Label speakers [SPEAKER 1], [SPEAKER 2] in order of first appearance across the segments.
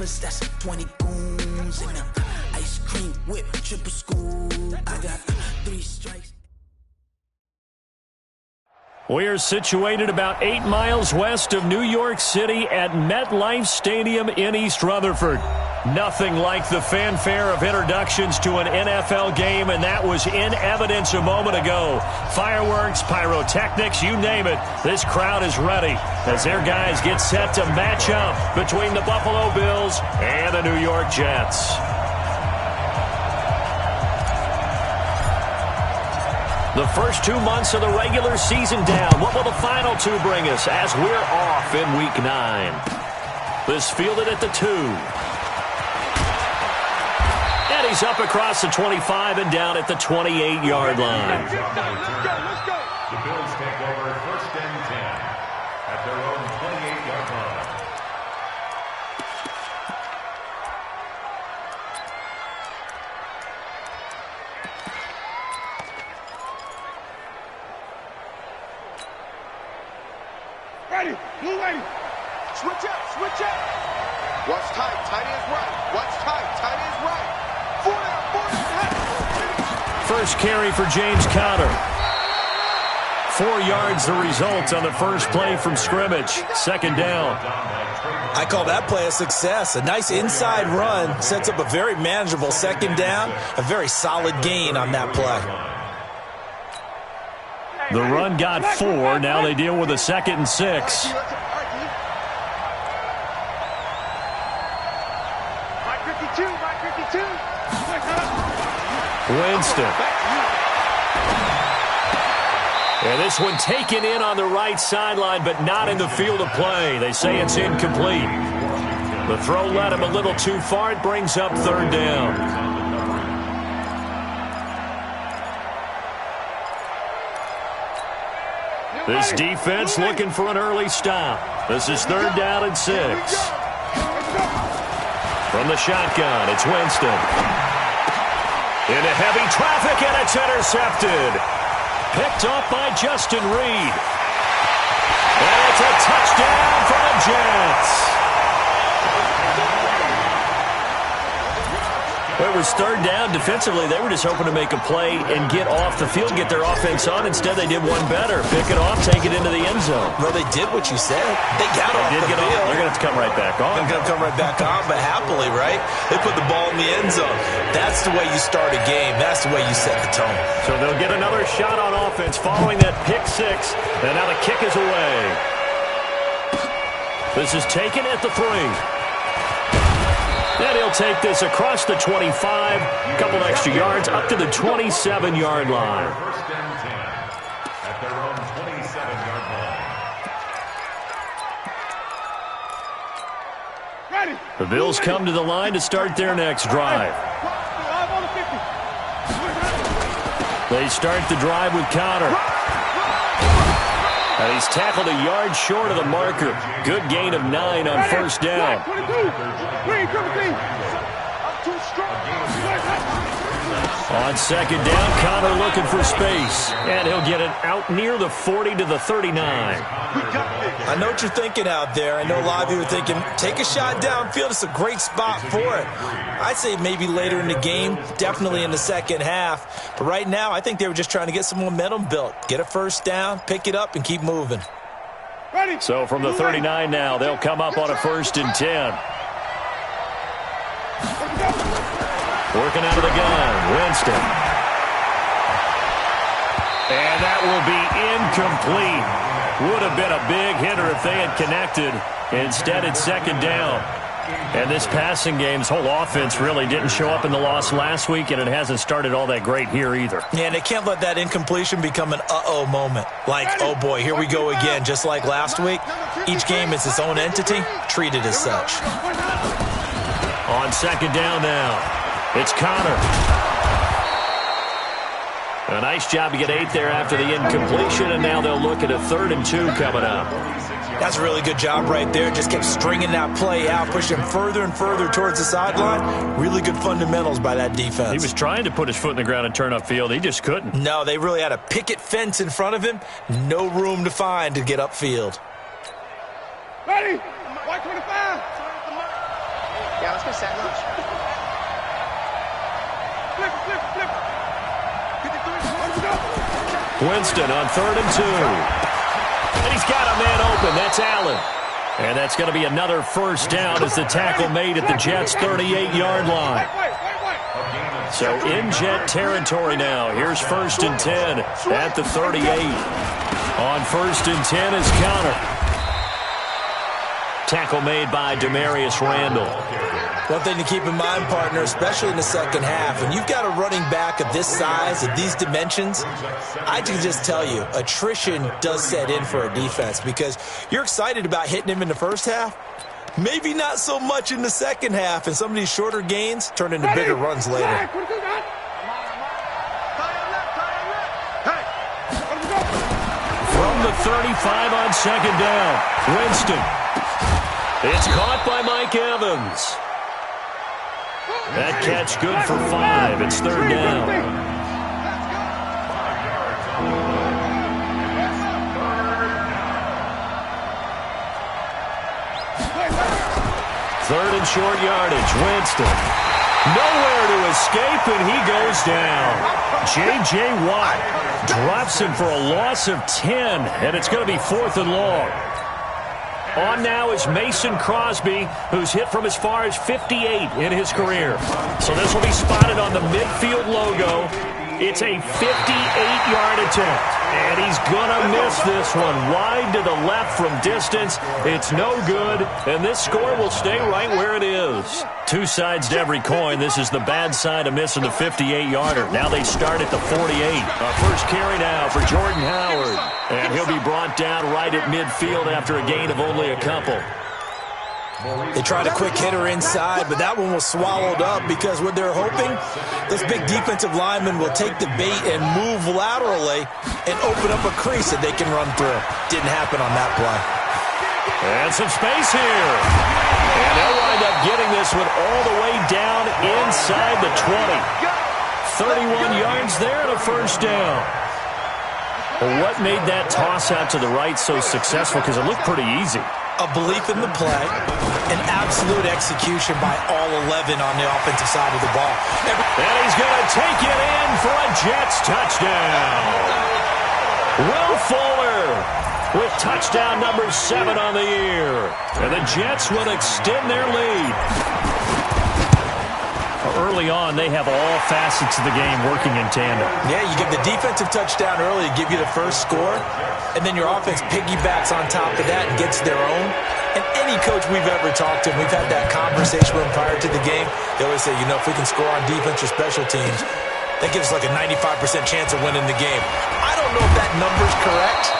[SPEAKER 1] choppers, that's 20 goons in them. Ice cream whip, triple scoop. I got 3 strikes.
[SPEAKER 2] We are situated about 8 miles west of New York City at MetLife Stadium in East Rutherford. Nothing like the fanfare of introductions to an NFL game, and that was in evidence a moment ago. Fireworks, pyrotechnics, you name it. This crowd is ready as their guys get set to match up between the Buffalo Bills and the New York Jets. The first 2 months of the regular season down. What will the final 2 bring us as we're off in Week 9? This fielded at the 2. And he's up across the 25 and down at the 28-yard line.
[SPEAKER 3] Let's go. The Bills take over 1st and 10 at their own 28-yard line.
[SPEAKER 4] Ready, blue ready. Switch up. What's tight? Tight is right. What's tight? Tight is right. 4 down.
[SPEAKER 2] First carry for James Conner. 4 yards the result on the first play from scrimmage. 2nd down.
[SPEAKER 5] I call that play a success. A nice inside run sets up a very manageable 2nd down. A very solid gain on that play.
[SPEAKER 2] The run got 4. Now they deal with a 2nd and 6. Winston. And this one taken in on the right sideline, but not in the field of play. They say it's incomplete. The throw led him a little too far. It brings up 3rd down. This defense looking for an early stop. This is 3rd down and 6. From the shotgun, it's Winston. Into heavy traffic, and it's intercepted. Picked off by Justin Reed. And it's a touchdown for the Jets. It was 3rd down. Defensively, they were just hoping to make a play and get off the field, get their offense on. Instead, they did one better. Pick it off, take it into the end zone.
[SPEAKER 5] Well, they did what you said. They got off the field.
[SPEAKER 2] They're going to have to come right back on.
[SPEAKER 5] They're going to come right back on, but happily, right? They put the ball in the end zone. That's the way you start a game. That's the way you set the tone.
[SPEAKER 2] So they'll get another shot on offense following that pick 6. And now the kick is away. This is taken at the 3. And he'll take this across the 25, a couple extra yards, up to the 27-yard line.
[SPEAKER 3] 1st and 10 at their own 27-yard line.
[SPEAKER 4] Ready.
[SPEAKER 2] The Bills come to the line to start their next drive. They start the drive with Conner. And he's tackled a yard short of the marker. Good gain of 9 on 1st down. On 2nd down, Conner looking for space. And he'll get it out near the 40 to the 39.
[SPEAKER 5] I know what you're thinking out there. I know a lot of you are thinking, take a shot downfield. It's a great spot for it. I'd say maybe later in the game, definitely in the 2nd half. But right now, I think they were just trying to get some momentum built. Get a 1st down, pick it up, and keep moving.
[SPEAKER 2] So from the 39 now, they'll come up on a 1st and 10. Working out of the gun, Winston. And that will be incomplete. Would have been a big hitter if they had connected. Instead, it's 2nd down. And this passing game's whole offense really didn't show up in the loss last week, and it hasn't started all that great here either.
[SPEAKER 5] Yeah, and they can't let that incompletion become an uh-oh moment. Like, oh boy, here we go again, just like last week. Each game is its own entity, treat it as such.
[SPEAKER 2] On 2nd down now, it's Conner. A nice job to get 8 there after the incompletion, and now they'll look at a 3rd and 2 coming up.
[SPEAKER 5] That's a really good job right there. Just kept stringing that play out, pushing further and further towards the sideline. Really good fundamentals by that defense.
[SPEAKER 2] He was trying to put his foot in the ground and turn upfield. He just couldn't.
[SPEAKER 5] No, they really had a picket fence in front of him. No room to find to get upfield.
[SPEAKER 4] Ready? 125.
[SPEAKER 6] Yeah, let's get sack lunch.
[SPEAKER 2] Winston on 3rd and 2. And he's got a man open. That's Allen. And that's going to be another first down as the tackle made at the Jets' 38-yard line. So in Jet territory now. Here's 1st and 10 at the 38. On 1st and 10 is Connor. Tackle made by Demarius Randall.
[SPEAKER 5] One thing to keep in mind, partner, especially in the second half, when you've got a running back of this size, of these dimensions, I can just tell you, attrition does set in for a defense because you're excited about hitting him in the first half, maybe not so much in the second half, and some of these shorter gains turn into bigger runs later.
[SPEAKER 2] From the 35 on 2nd down, Winston. It's caught by Mike Evans. That catch good for 5. It's 3rd down. Third and short yardage. Winston. Nowhere to escape, and he goes down. J.J. Watt drops him for a loss of 10, and it's going to be 4th and long. On now is Mason Crosby, who's hit from as far as 58 in his career. So this will be spotted on the midfield logo. It's a 58-yard attempt, and he's going to miss this one wide to the left from distance. It's no good, and this score will stay right where it is. Two sides to every coin. This is the bad side of missing the 58-yarder. Now they start at the 48. First carry now for Jordan Howard, and he'll be brought down right at midfield after a gain of only a couple.
[SPEAKER 5] They tried a quick hitter inside, but that one was swallowed up because what they're hoping, this big defensive lineman will take the bait and move laterally and open up a crease that they can run through. Didn't happen on that play.
[SPEAKER 2] And some space here. And they'll wind up getting this one all the way down inside the 20. 31 yards there and a first down. Well, what made that toss out to the right so successful? Because it looked pretty easy.
[SPEAKER 5] A belief in the play, an absolute execution by all 11 on the offensive side of the ball.
[SPEAKER 2] And he's going to take it in for a Jets touchdown. Will Fuller with touchdown number 7 on the year. And the Jets will extend their lead. Early on, they have all facets of the game working in tandem.
[SPEAKER 5] Yeah, you give the defensive touchdown early to give you the first score, and then your offense piggybacks on top of that and gets their own. And any coach we've ever talked to, we've had that conversation with them prior to the game, they always say, you know, if we can score on defense or special teams, that gives us like a 95% chance of winning the game. I don't know if that number's correct,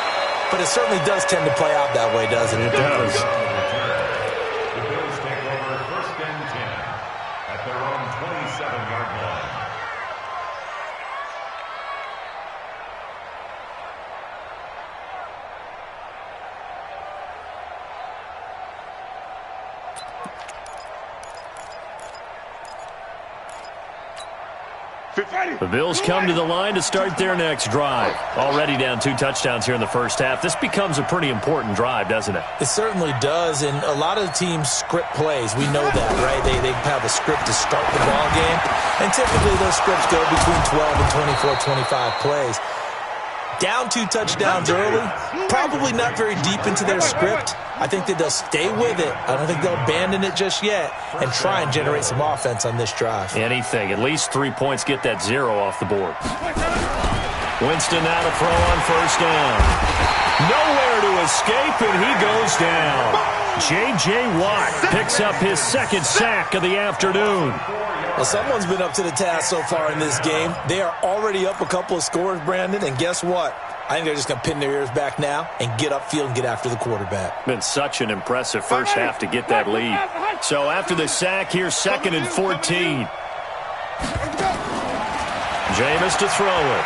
[SPEAKER 5] but it certainly does tend to play out that way, doesn't it?
[SPEAKER 2] It does. The Bills come to the line to start their next drive. Already down 2 touchdowns here in the first half. This becomes a pretty important drive, doesn't it?
[SPEAKER 5] It certainly does, and a lot of teams script plays. We know that, right? They have a script to start the ball game, and typically those scripts go between 12 and 24, 25 plays. Down 2 touchdowns early, probably not very deep into their script. I think that they'll stay with it. I don't think they'll abandon it just yet and try and generate some offense on this drive.
[SPEAKER 2] Anything. At least 3 points, get that 0 off the board. Winston now to throw on first down. Nowhere to escape, and he goes down. J.J. Watt picks up his 2nd sack of the afternoon.
[SPEAKER 5] Well, someone's been up to the task so far in this game. They are already up a couple of scores, Brandon, and guess what? I think they're just going to pin their ears back now and get upfield and get after the quarterback.
[SPEAKER 2] Been such an impressive first half to get that lead. So after the sack, here's 2nd and 14. Jameis to throw it.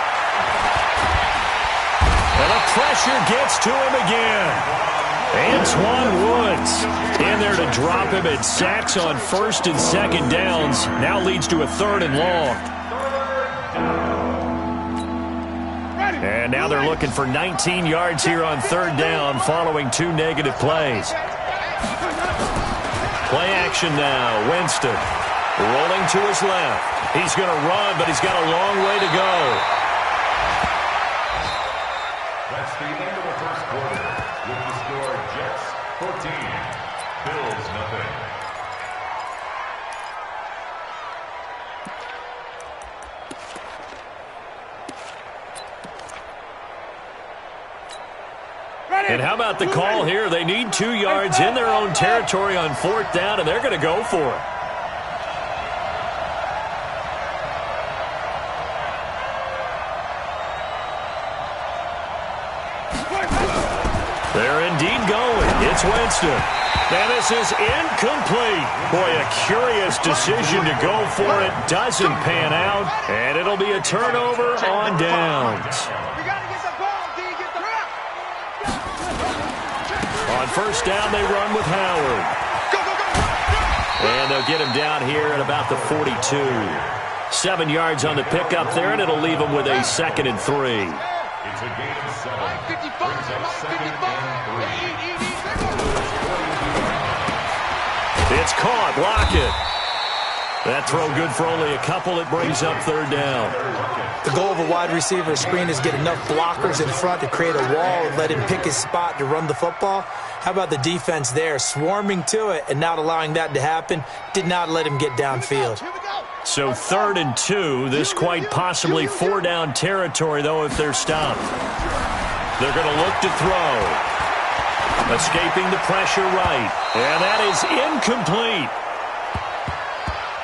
[SPEAKER 2] And the pressure gets to him again. Antoine Woods in there to drop him at sacks on 1st and 2nd downs. Now leads to a 3rd and long. And now they're looking for 19 yards here on 3rd down following 2 negative plays. Play action now. Winston rolling to his left. He's going to run, but he's got a long way to go.
[SPEAKER 3] That's the end of the first quarter. With the score, Jets 14, Bills nothing.
[SPEAKER 2] And how about the call here? They need 2 yards in their own territory on 4th down, and they're going to go for it. They're indeed going. It's Winston. And this is incomplete. Boy, a curious decision to go for it. Doesn't pan out. And it'll be a turnover on downs. On 1st down, they run with Howard. And they'll get him down here at about the 42. 7 yards on the pickup there, and it'll leave him with a 2nd and 3.
[SPEAKER 3] It's a gain of 7. Brings up 2nd and 3.
[SPEAKER 2] It's caught. Block it. That throw good for only a couple. It brings up 3rd down.
[SPEAKER 5] The goal of a wide receiver screen is get enough blockers in front to create a wall and let him pick his spot to run the football. How about the defense there, swarming to it and not allowing that to happen? Did not let him get downfield.
[SPEAKER 2] So 3rd and 2. This quite possibly 4-down territory, though, if they're stopped. They're going to look to throw. Escaping the pressure right. And that is incomplete.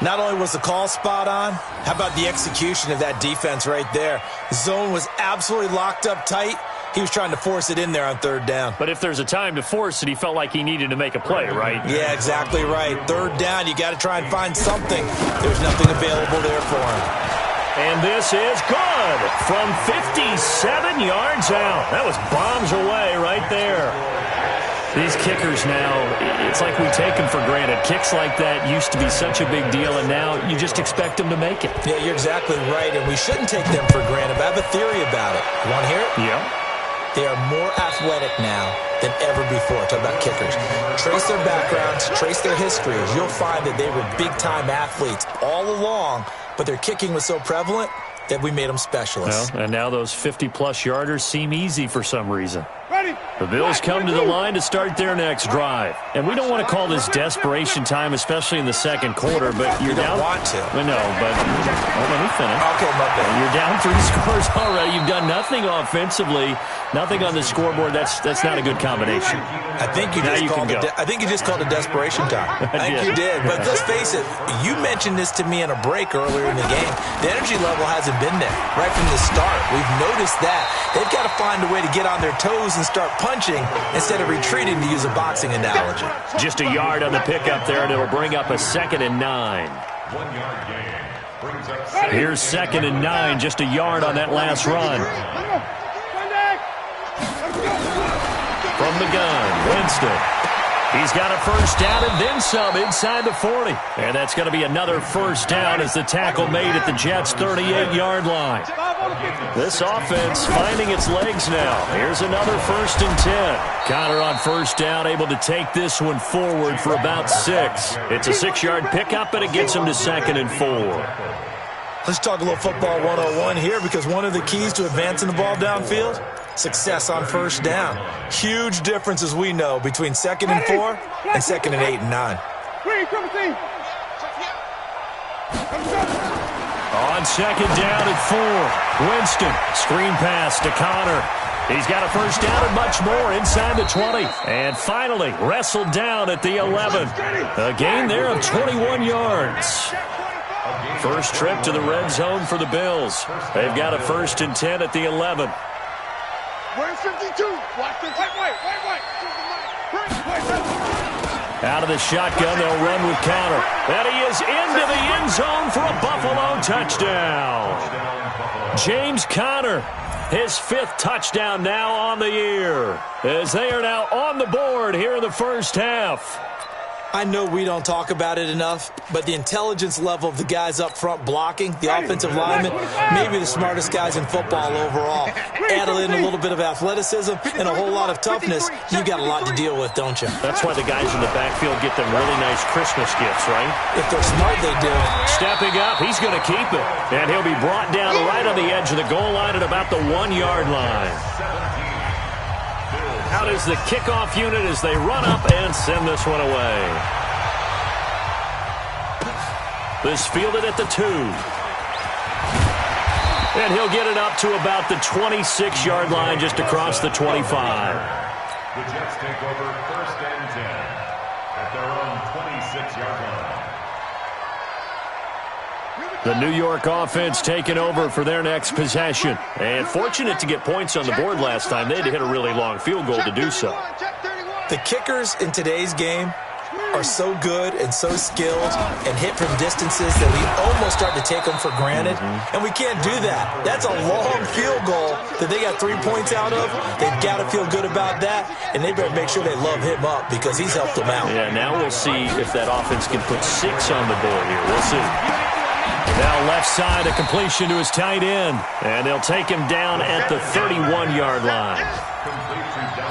[SPEAKER 5] Not only was the call spot on, how about the execution of that defense right there? Zone was absolutely locked up tight. He was trying to force it in there on 3rd down.
[SPEAKER 2] But if there's a time to force it, he felt like he needed to make a play, right?
[SPEAKER 5] Yeah, exactly right. 3rd down, you got to try and find something. There's nothing available there for him.
[SPEAKER 2] And this is good from 57 yards out. That was bombs away right there. These kickers now, it's like we take them for granted. Kicks like that used to be such a big deal, and now you just expect them to make it.
[SPEAKER 5] Yeah, you're exactly right, and we shouldn't take them for granted. But I have a theory about it. You want to hear it?
[SPEAKER 2] Yeah.
[SPEAKER 5] They are more athletic now than ever before. Talk about kickers. Trace their backgrounds, trace their histories. You'll find that they were big-time athletes all along, but their kicking was so prevalent that we made them specialists.
[SPEAKER 2] Well, and now those 50-plus yarders seem easy for some reason. The Bills come to the line to start their next drive. And we don't want to call this desperation time, especially in the 2nd quarter, but you're down.
[SPEAKER 5] You don't want to.
[SPEAKER 2] No, but let me finish.
[SPEAKER 5] Okay, my bad.
[SPEAKER 2] You're down 3 scores already. You've done nothing offensively, nothing on the scoreboard. That's not a good combination.
[SPEAKER 5] I think you just called it desperation time. I think you did. But let's face it, you mentioned this to me in a break earlier in the game. The energy level hasn't been there right from the start. We've noticed that. They've got to find a way to get on their toes and start punching instead of retreating, to use a boxing analogy.
[SPEAKER 2] Just a yard on the pickup there, and it'll bring up a 2nd and 9.
[SPEAKER 3] 1 yard gain. Brings up
[SPEAKER 2] Here's 2nd and 9, just a yard on that last run. From the gun, Winston. He's got a 1st down and then some inside the 40. And that's going to be another 1st down as the tackle made at the Jets' 38-yard line. This offense finding its legs now. Here's another 1st and 10. Connor on 1st down, able to take this one forward for about 6. It's a 6-yard pickup, and it gets him to 2nd and 4.
[SPEAKER 5] Let's talk a little football 101 here, because one of the keys to advancing the ball downfield, success on 1st down. Huge difference, as we know, between 2nd and 4 and 2nd and 8 and 9.
[SPEAKER 2] On 2nd down at 4, Winston, screen pass to Connor. He's got a 1st down and much more inside the 20. And finally, wrestled down at the 11. A gain there of 21 yards. First trip to the red zone for the Bills. They've got a 1st and 10 at the 11.
[SPEAKER 4] Where's 52? Watch this. Wait.
[SPEAKER 2] Out of the shotgun, they'll run with Connor. And he is into the end zone for a Buffalo touchdown. James Conner, his 5th touchdown now on the year, as they are now on the board here in the 1st half.
[SPEAKER 5] I know we don't talk about it enough, but the intelligence level of the guys up front blocking, the offensive linemen, maybe the smartest guys in football overall. Add in a little bit of athleticism and a whole lot of toughness, you've got a lot to deal with, don't you?
[SPEAKER 2] That's why the guys in the backfield get them really nice Christmas gifts, right?
[SPEAKER 5] If they're smart, they do.
[SPEAKER 2] Stepping up, he's going to keep it. And he'll be brought down right on the edge of the goal line at about the 1-yard line. Out is the kickoff unit as they run up and send this one away. This fielded at the 2. And he'll get it up to about the 26-yard line just across the 25.
[SPEAKER 3] The Jets take over 1st and 10 at their own 26-yard line.
[SPEAKER 2] The New York offense taking over for their next possession. And fortunate to get points on the board last time. They had to hit a really long field goal to do so.
[SPEAKER 5] The kickers in today's game are so good and so skilled and hit from distances that we almost start to take them for granted. And we can't do that. That's a long field goal that they got 3 points out of. They've got to feel good about that, and they better make sure they love him up because he's helped them out.
[SPEAKER 2] Yeah, now we'll see if that offense can put 6 on the board here. We'll see. Now left side, a completion to his tight end. And they'll take him down at the 31-yard line.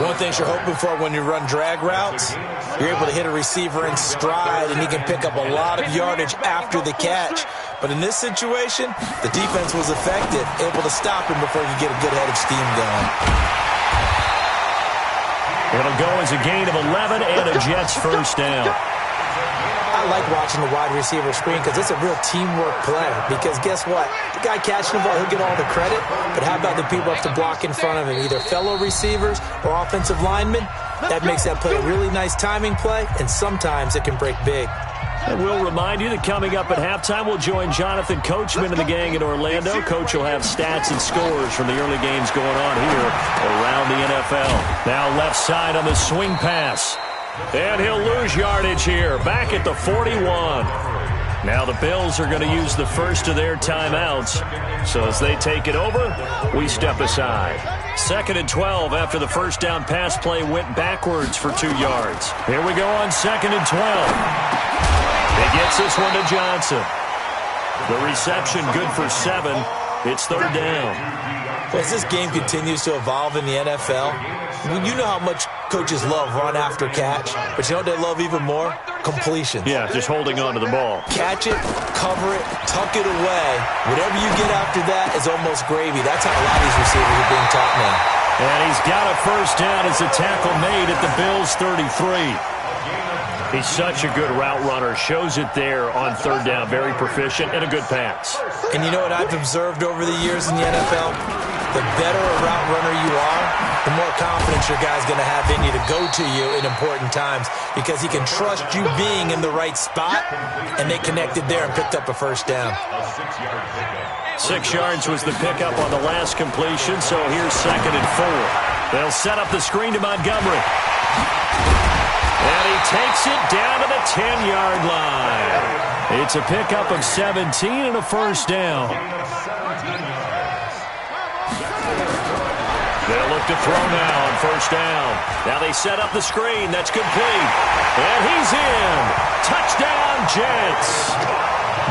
[SPEAKER 5] One thing you're hoping for when you run drag routes, you're able to hit a receiver in stride, and he can pick up a lot of yardage after the catch. But in this situation, the defense was effective, able to stop him before he could get a good head of steam going.
[SPEAKER 2] It'll go as a gain of 11 and a Jets first down.
[SPEAKER 5] I like watching the wide receiver screen because it's a real teamwork play. Because guess what? The guy catching the ball, he'll get all the credit. But how about the people up to block in front of him, either fellow receivers or offensive linemen? That makes that play a really nice timing play, and sometimes it can break big.
[SPEAKER 2] And we'll remind you that coming up at halftime, we'll join Jonathan Coachman and the gang in Orlando. Coach will have stats and scores from the early games going on here around the NFL. Now left side on the swing pass. And he'll lose yardage here, back at the 41. Now the Bills are going to use the first of their timeouts. So as they take it over, we step aside. 2nd and 12 after the first down pass play went backwards for 2 yards. Here we go on 2nd and 12. He gets this one to Johnson. The reception good for 7. It's 3rd down.
[SPEAKER 5] Well, as this game continues to evolve in the NFL, you know how much coaches love run after catch, but you know what they love even more? Completions.
[SPEAKER 2] Yeah, just holding on to the ball.
[SPEAKER 5] Catch it, cover it, tuck it away. Whatever you get after that is almost gravy. That's how a lot of these receivers are being taught now.
[SPEAKER 2] And he's got a first down as a tackle made at the Bills' 33. He's such a good route runner. Shows it there on 3rd down. Very proficient and a good pass.
[SPEAKER 5] And you know what I've observed over the years in the NFL? The better a route runner you are, the more confidence your guy's going to have in you to go to you in important times because he can trust you being in the right spot, and they connected there and picked up a first down.
[SPEAKER 2] 6 yards was the pickup on the last completion, so here's 2nd and 4. They'll set up the screen to Montgomery. And he takes it down to the 10-yard line. It's a pickup of 17 and a first down. They'll look to throw now on first down. Now they set up the screen. That's complete. And he's in. Touchdown, Jets.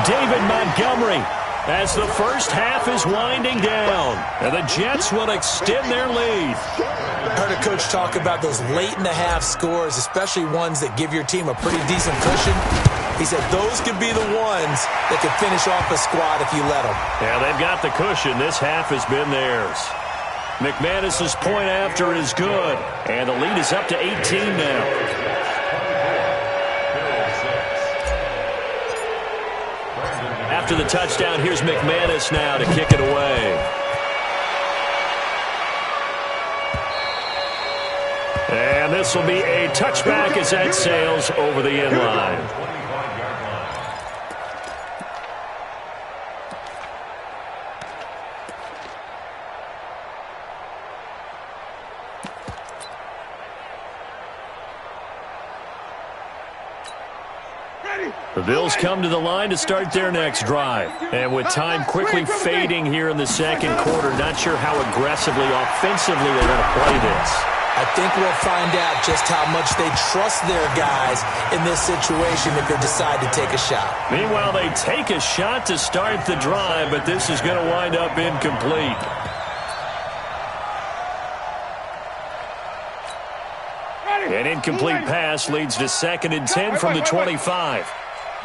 [SPEAKER 2] David Montgomery as the first half is winding down. And the Jets will extend their lead.
[SPEAKER 5] I heard a coach talk about those late-in-the-half scores, especially ones that give your team a pretty decent cushion. He said those could be the ones that could finish off a squad if you let them.
[SPEAKER 2] Yeah, they've got the cushion. This half has been theirs. McManus's point after is good, and the lead is up to 18 now. After the touchdown, here's McManus now to kick it away. And this will be a touchback as that sails over the end line. The Bills come to the line to start their next drive. And with time quickly fading here in the second quarter, not sure how aggressively, offensively they're going to play this.
[SPEAKER 5] I think we'll find out just how much they trust their guys in this situation if they decide to take a shot.
[SPEAKER 2] Meanwhile, they take a shot to start the drive, but this is going to wind up incomplete. An incomplete pass leads to 2nd and 10 from the 25.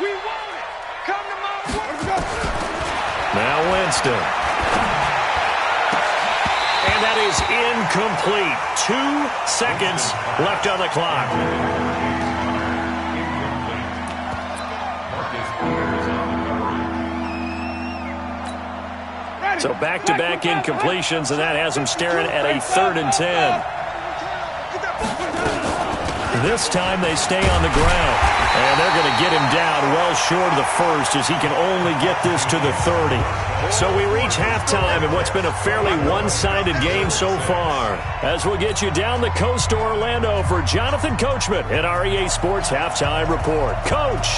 [SPEAKER 4] We want it. Come to my way.
[SPEAKER 2] Now Winston. And that is incomplete. 2 seconds left on the clock. So back-to-back incompletions, and that has them staring at a 3rd and 10. This time they stay on the ground, and they're going to get him down well short of the first as he can only get this to the 30. So we reach halftime in what's been a fairly one-sided game so far. As we'll get you down the coast to Orlando for Jonathan Coachman at our EA Sports Halftime Report. Coach!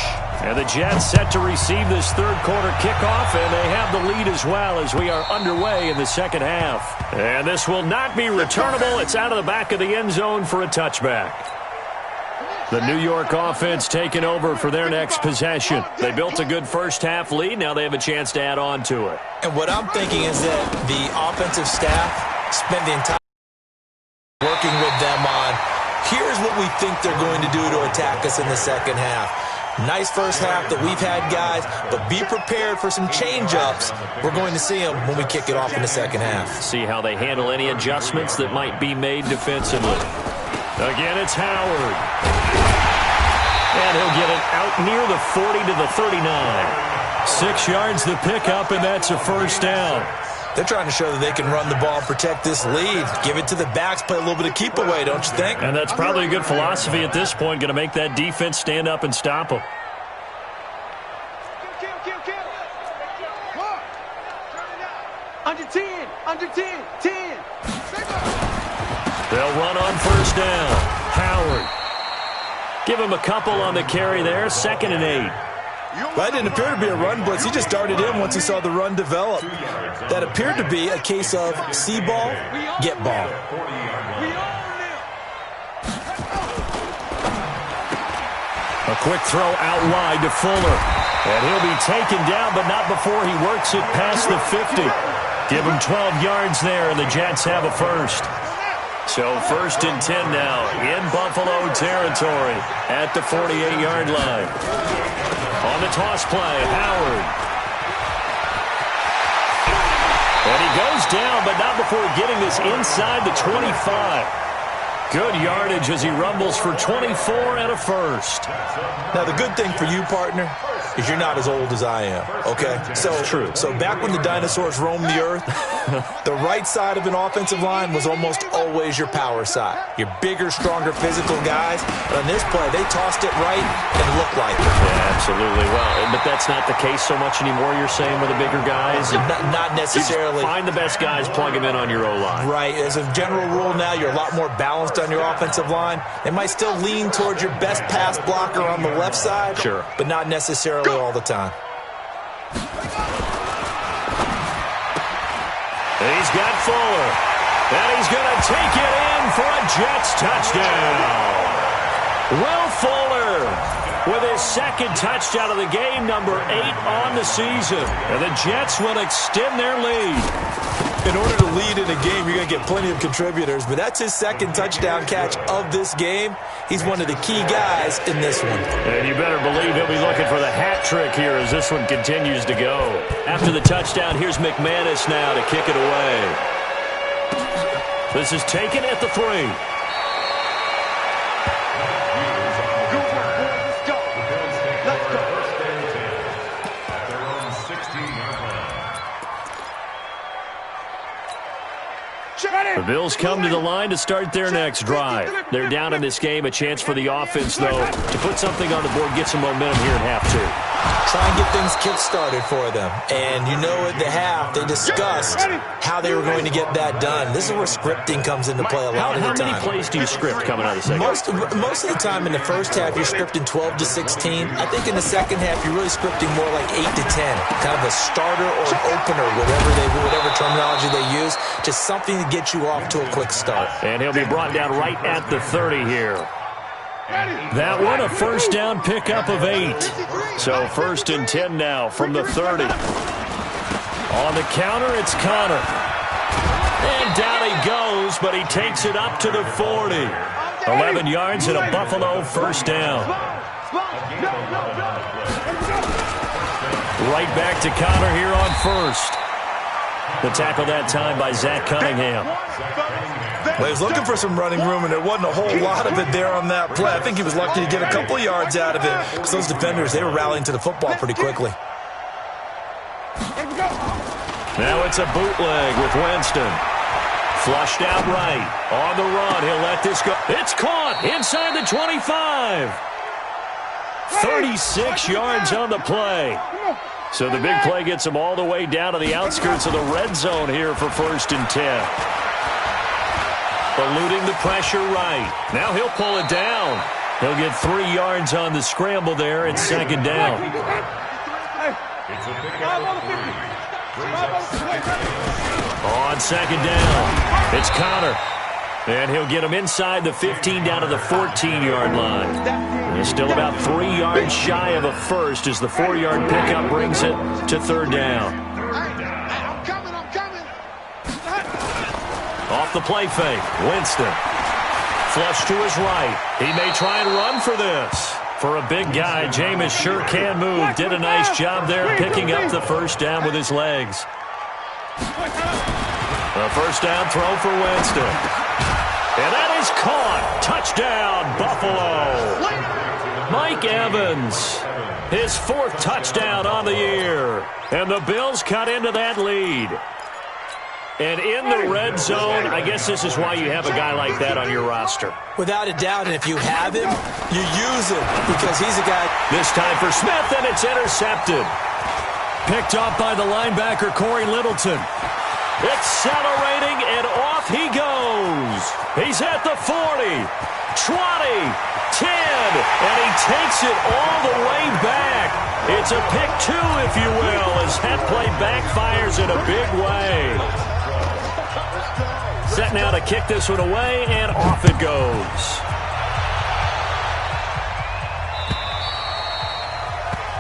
[SPEAKER 2] And the Jets set to receive this third-quarter kickoff, and they have the lead as well as we are underway in the second half. And this will not be returnable. It's out of the back of the end zone for a touchback. The New York offense taking over for their next possession. They built a good first-half lead. Now they have a chance to add on to it.
[SPEAKER 5] And what I'm thinking is that the offensive staff spent the entire working with them on, here's what we think they're going to do to attack us in the second half. Nice first half that we've had, guys, but be prepared for some change-ups. We're going to see them when we kick it off in the second half.
[SPEAKER 2] See how they handle any adjustments that might be made defensively. Again, it's Howard. And he'll get it out near the 40 to the 39. 6 yards the pickup, and that's a first down.
[SPEAKER 5] They're trying to show that they can run the ball and protect this lead. Give it to the backs, play a little bit of keep away, don't you think?
[SPEAKER 2] And that's probably a good philosophy at this point, going to make that defense stand up and stop them.
[SPEAKER 4] Kill. Under 10, under 10, 10.
[SPEAKER 2] They'll run on first down. Howard. Give him a couple on the carry there. 2nd and 8.
[SPEAKER 5] Well, that didn't appear to be a run blitz. He just darted in once he saw the run develop. That appeared to be a case of see ball, get ball.
[SPEAKER 2] A quick throw out wide to Fuller. And he'll be taken down, but not before he works it past the 50. Give him 12 yards there, and the Jets have a first. So 1st and 10 now in Buffalo territory at the 48-yard line. On the toss play, Howard. And he goes down, but not before getting this inside the 25. Good yardage as he rumbles for 24 and a first.
[SPEAKER 5] Now, the good thing for you, partner, is you're not as old as I am, okay? So,
[SPEAKER 2] true.
[SPEAKER 5] So back when the dinosaurs roamed the earth, the right side of an offensive line was almost always your power side. Your bigger, stronger, physical guys. But on this play, they tossed it right and it looked like it.
[SPEAKER 2] Yeah, absolutely. Well, but that's not the case so much anymore, you're saying, with the bigger guys?
[SPEAKER 5] Not necessarily.
[SPEAKER 2] Find the best guys, plug them in on your O-line.
[SPEAKER 5] Right. As a general rule now, you're a lot more balanced on your offensive line. They might still lean towards your best pass blocker on the left side.
[SPEAKER 2] Sure.
[SPEAKER 5] But not necessarily all the time.
[SPEAKER 2] He's got Fuller. And he's going to take it in for a Jets touchdown. Will Fuller with his 2nd touchdown of the game, number 8 on the season. And the Jets will extend their lead.
[SPEAKER 5] In order to lead in a game, you're going to get plenty of contributors, but that's his 2nd touchdown catch of this game. He's one of the key guys in this one.
[SPEAKER 2] And you better believe he'll be looking for the hat trick here as this one continues to go. After the touchdown, here's McManus now to kick it away. This is taken at the 3. The Bills come to the line to start their next drive. They're down in this game. A chance for the offense, though, to put something on the board, get some momentum here at half 2.
[SPEAKER 5] try and get things kick-started for them. And you know at the half, they discussed how they were going to get that done. This is where scripting comes into play a lot of the time.
[SPEAKER 2] How many plays do you script coming out of the second?
[SPEAKER 5] Most of the time in the first half, you're scripting 12 to 16. I think in the second half, you're really scripting more like 8 to 10. Kind of a starter or an opener, whatever terminology they use. Just something to get you off to a quick start.
[SPEAKER 2] And he'll be brought down right at the 30 here. That one, a first down pickup of 8. So 1st and 10 now from the 30. On the counter, it's Connor. And down he goes, but he takes it up to the 40. 11 yards and a Buffalo first down. Right back to Connor here on 1st. The tackle that time by Zach Cunningham.
[SPEAKER 5] Well, he was looking for some running room, and there wasn't a whole lot of it there on that play. I think he was lucky to get a couple of yards out of it because those defenders, they were rallying to the football pretty quickly.
[SPEAKER 2] Now it's a bootleg with Winston. Flushed out right. On the run, he'll let this go. It's caught inside the 25. 36 yards on the play. So the big play gets him all the way down to the outskirts of the red zone here for 1st and 10. Eluding the pressure right. Now he'll pull it down. He'll get 3 yards on the scramble there at 2nd down. On 2nd down, it's Connor. And he'll get him inside the 15 down to the 14-yard line. And he's still about 3 yards shy of a first as the 4-yard pickup brings it to 3rd down. Off the play fake, Winston. Flush to his right. He may try and run for this. For a big guy, Jameis sure can move. Did a nice job there picking up the first down with his legs. A first down throw for Winston. And that is caught. Touchdown, Buffalo. Mike Evans, his 4th touchdown on the year. And the Bills cut into that lead. And in the red zone, I guess this is why you have a guy like that on your roster.
[SPEAKER 5] Without a doubt, and if you have him, you use him because he's a guy.
[SPEAKER 2] This time for Smith, and it's intercepted. Picked off by the linebacker, Corey Littleton. Accelerating, and off he goes. He's at the 40, 20, 10, and he takes it all the way back. It's a pick 2, if you will, as that play backfires in a big way. Set now to kick this one away, and off it goes.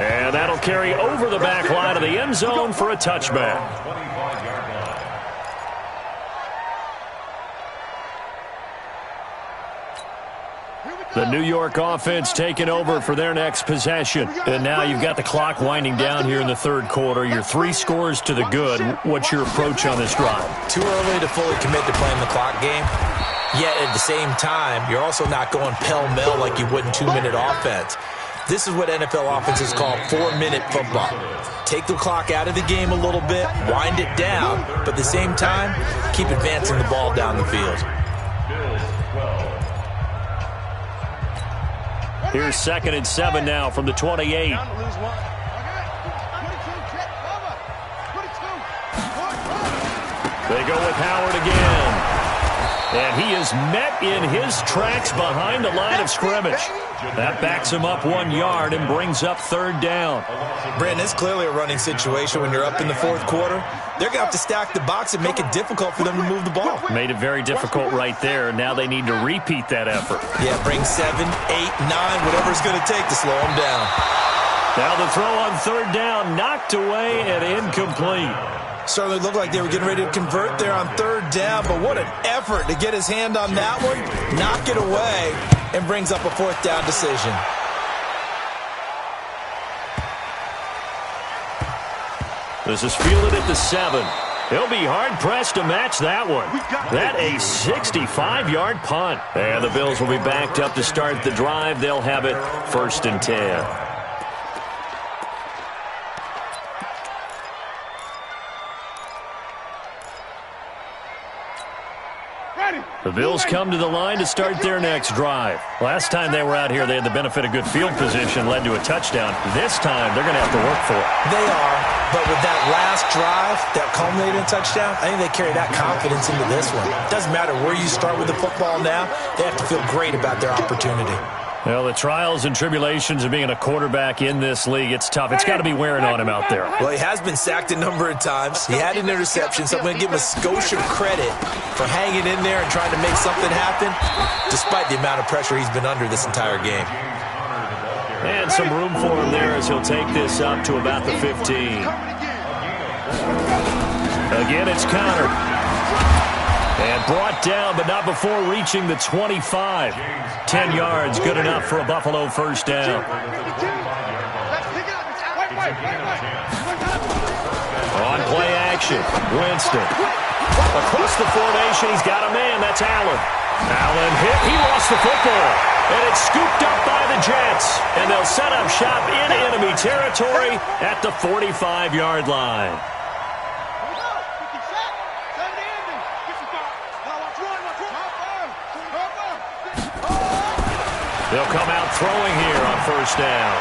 [SPEAKER 2] And that'll carry over the back line of the end zone for a touchback. The New York offense taking over for their next possession. And now you've got the clock winding down here in the 3rd quarter. You're 3 scores to the good. What's your approach on this drive?
[SPEAKER 5] Too early to fully commit to playing the clock game. Yet at the same time, you're also not going pell-mell like you would in 2-minute offense. This is what NFL offenses call 4-minute football. Take the clock out of the game a little bit, wind it down, but at the same time, keep advancing the ball down the field.
[SPEAKER 2] Here's 2nd and 7 now from the 28. They go with Howard again. And he is met in his tracks behind the line of scrimmage. That backs him up 1 yard and brings up 3rd down.
[SPEAKER 5] Brandon, it's clearly a running situation when you're up in the 4th quarter. They're going to have to stack the box and make it difficult for them to move the ball.
[SPEAKER 2] Made it very difficult right there. Now they need to repeat that effort.
[SPEAKER 5] Yeah, bring 7, 8, 9, whatever it's going to take to slow them down.
[SPEAKER 2] Now the throw on 3rd down, knocked away and incomplete.
[SPEAKER 5] Certainly looked like they were getting ready to convert there on 3rd down, but what an effort to get his hand on that one, knock it away, and brings up a 4th down decision.
[SPEAKER 2] This is fielded at the 7. He'll be hard-pressed to match that one. That a 65-yard punt. And the Bills will be backed up to start the drive. They'll have it 1st and 10. The Bills come to the line to start their next drive. Last time they were out here, they had the benefit of good field position, led to a touchdown. This time, they're going to have to work for it.
[SPEAKER 5] They are, but with that last drive that culminated in a touchdown, I think they carry that confidence into this one. It doesn't matter where you start with the football now, they have to feel great about their opportunity.
[SPEAKER 2] Well, the trials and tribulations of being a quarterback in this league, it's tough. It's got to be wearing on him out there.
[SPEAKER 5] Well, he has been sacked a number of times. He had an interception, so I'm going to give him a skosh of credit for hanging in there and trying to make something happen, despite the amount of pressure he's been under this entire game.
[SPEAKER 2] And some room for him there as he'll take this up to about the 15. Again, it's Connor. And brought down, but not before reaching the 25. 10 yards, good enough for a Buffalo first down. On play action, Winston. Across the formation, he's got a man. That's Allen. Allen hit. He lost the football. And it's scooped up by the Jets. And they'll set up shop in enemy territory at the 45-yard line. They'll come out throwing here on first down.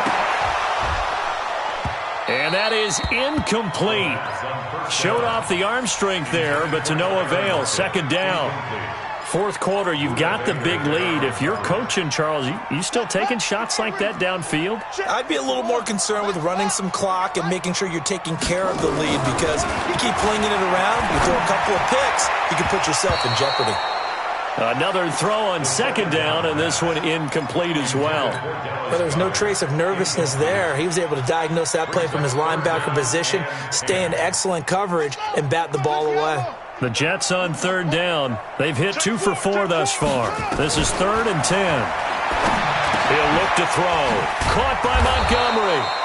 [SPEAKER 2] And that is incomplete. Showed off the arm strength there, but to no avail. Second down. Fourth quarter, you've got the big lead. If you're coaching, Charles, you still taking shots like that downfield?
[SPEAKER 5] I'd be a little more concerned with running some clock and making sure you're taking care of the lead, because you keep flinging it around, you throw a couple of picks, you can put yourself in jeopardy.
[SPEAKER 2] Another throw on second down, and this one incomplete as well.
[SPEAKER 5] Well, there was no trace of nervousness there. He was able to diagnose that play from his linebacker position, stay in excellent coverage, and bat the ball away.
[SPEAKER 2] The Jets on third down. They've hit 2 for 4 thus far. This is 3rd and 10. He'll look to throw. Caught by Montgomery.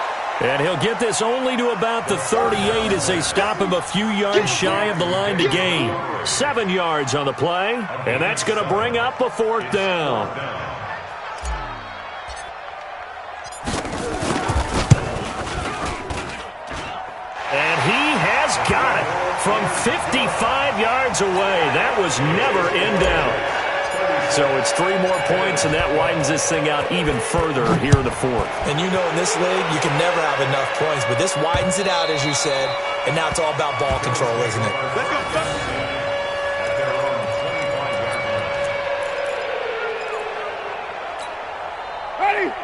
[SPEAKER 2] And he'll get this only to about the 38 as they stop him a few yards shy of the line to gain. 7 yards on the play, and that's going to bring up a 4th down. And he has got it from 55 yards away. That was never in doubt. So it's 3 more points, and that widens this thing out even further here in the 4th.
[SPEAKER 5] And you know, in this league, you can never have enough points, but this widens it out, as you said, and now it's all about ball control, isn't it?
[SPEAKER 4] Let's go.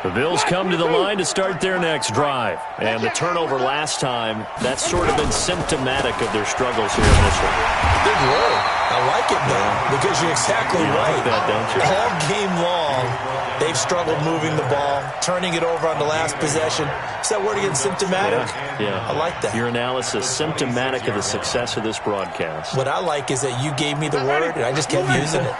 [SPEAKER 2] The Bills come to the line to start their next drive. And the turnover last time, that's sort of been symptomatic of their struggles here in this one.
[SPEAKER 5] Big word. I like it, though, because you're exactly right.
[SPEAKER 2] Like that, don't you?
[SPEAKER 5] All game long, they've struggled moving the ball, turning it over on the last possession. Is that word again, symptomatic?
[SPEAKER 2] Yeah.
[SPEAKER 5] I like that.
[SPEAKER 2] Your analysis, symptomatic of the success of this broadcast.
[SPEAKER 5] What I like is that you gave me the word, and I just kept using it.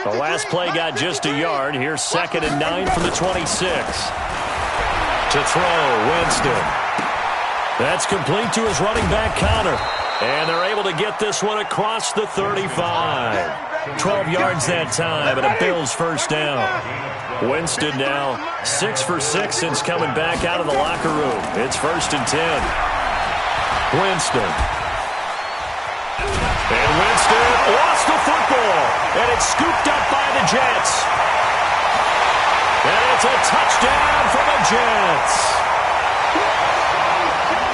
[SPEAKER 2] The last play got just a yard. Here's 2nd and 9 from the 26. To throw, Winston. That's complete to his running back, Connor. And they're able to get this one across the 35. 12 yards that time, and a Bills first down. Winston now 6 for 6 since coming back out of the locker room. It's 1st and 10. Winston. And Winston lost the football. And it's scooped up by the Jets. And it's a touchdown for the Jets.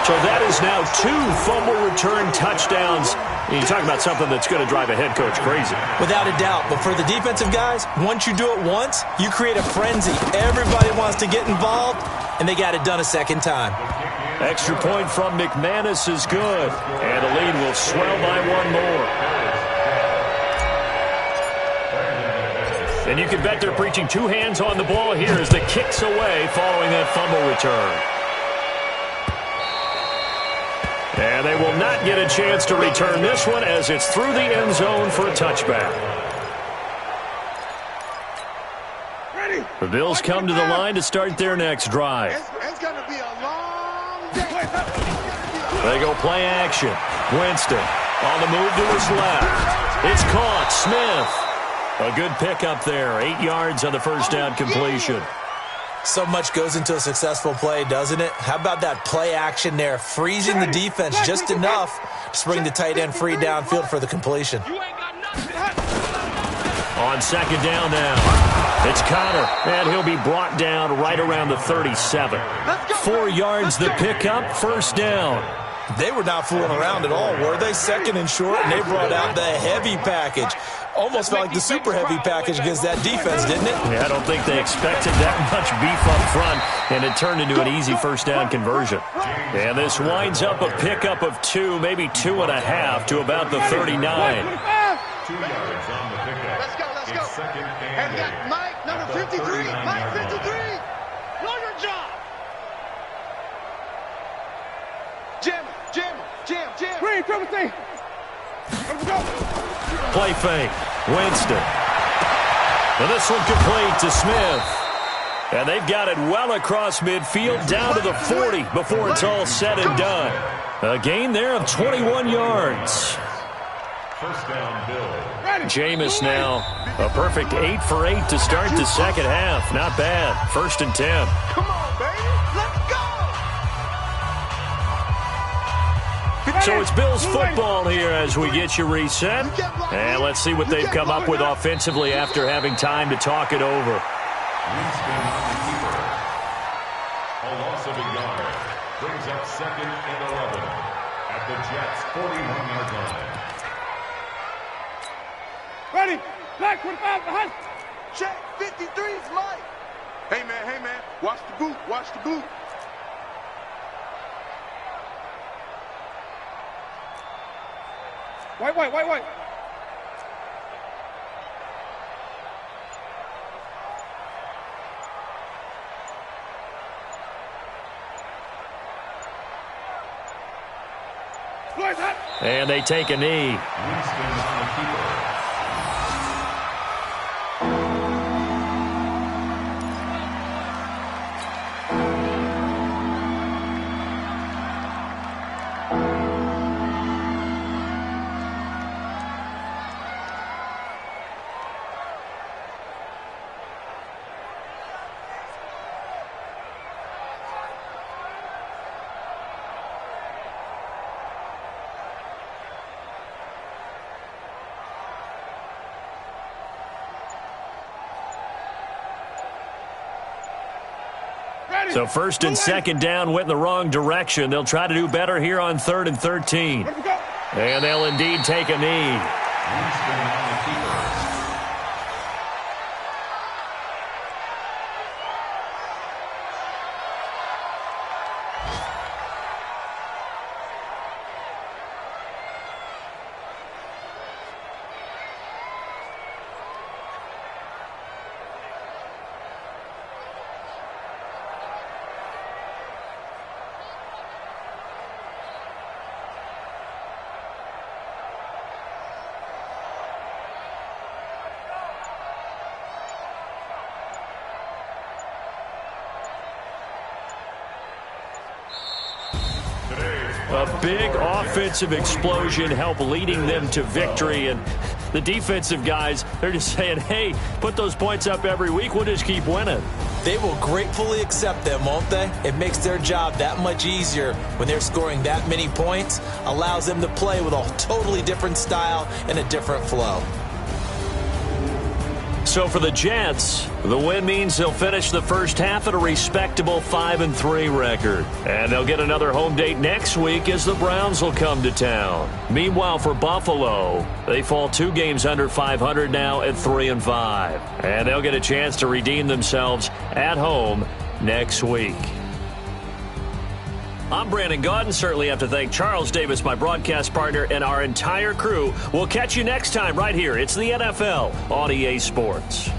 [SPEAKER 2] So that is now 2 fumble return touchdowns. You talk about something that's going to drive a head coach crazy.
[SPEAKER 5] Without a doubt. But for the defensive guys, once you do it once, you create a frenzy. Everybody wants to get involved, and they got it done a second time.
[SPEAKER 2] Extra point from McManus is good. And the lead will swell by 1 more. And you can bet they're preaching 2 hands on the ball here as the kick's away following that fumble return. And they will not get a chance to return this one as it's through the end zone for a touchback. The Bills come to the line to start their next drive.
[SPEAKER 4] It's going to be a long day.
[SPEAKER 2] They go play action. Winston on the move to his left. It's caught. Smith. A good pickup there. 8 yards on the first down completion.
[SPEAKER 5] So much goes into a successful play, doesn't it? How about that play action there, freezing the defense just enough to bring the tight end free downfield for the completion.
[SPEAKER 4] You ain't got nothing.
[SPEAKER 2] On second down now, it's Connor, and he'll be brought down right around the 37. 4 yards the pickup, first down.
[SPEAKER 5] They were not fooling around at all, were they? Second and short, and they brought out the heavy package. Almost felt like the super heavy package against that defense, didn't it?
[SPEAKER 2] Yeah, I don't think they expected that much beef up front, and it turned into an easy first down conversion. And this winds up a pickup of 2, maybe 2.5 to about the 39.
[SPEAKER 3] 2 yards on the pickup.
[SPEAKER 4] Let's go, let's go.
[SPEAKER 3] Second
[SPEAKER 4] And we got Mike, number 53. Mike, 53. Know your job. Jam. Green, triple C. Let's go.
[SPEAKER 2] Play fake. Winston. And this one complete to Smith. And they've got it well across midfield down to the 40 before it's all said and done. A gain there of 21 yards.
[SPEAKER 3] First down, Bill.
[SPEAKER 2] Jameis now. A perfect 8 for 8 to start the second half. Not bad. First and 10.
[SPEAKER 4] Come on, baby. Let's go.
[SPEAKER 2] So it's Bills football here as we get you reset. And let's see what they've come up with offensively after having time to talk it over.
[SPEAKER 3] Winston on the keeper. A loss of a yard. Brings up second and 11 at the Jets' 41-yard line.
[SPEAKER 4] Ready. Black 25 behind. Check. 53 is Mike. Hey, man. Watch the boot. White.
[SPEAKER 2] And they take a knee.
[SPEAKER 3] Winston on the keeper.
[SPEAKER 2] So first and second down went in the wrong direction. They'll try to do better here on 3rd and 13. And they'll indeed take a knee.
[SPEAKER 3] Winston on the keeper.
[SPEAKER 2] A big offensive explosion helped leading them to victory. And the defensive guys, they're just saying, hey, put those points up every week. We'll just keep winning.
[SPEAKER 5] They will gratefully accept them, won't they? It makes their job that much easier when they're scoring that many points. Allows them to play with a totally different style and a different flow.
[SPEAKER 2] So for the Jets, the win means they'll finish the first half at a respectable 5-3 record. And they'll get another home date next week as the Browns will come to town. Meanwhile, for Buffalo, they fall 2 games under 500 now at 3-5. And they'll get a chance to redeem themselves at home next week. I'm Brandon Gaudin. Certainly have to thank Charles Davis, my broadcast partner, and our entire crew. We'll catch you next time right here. It's the NFL on EA Sports.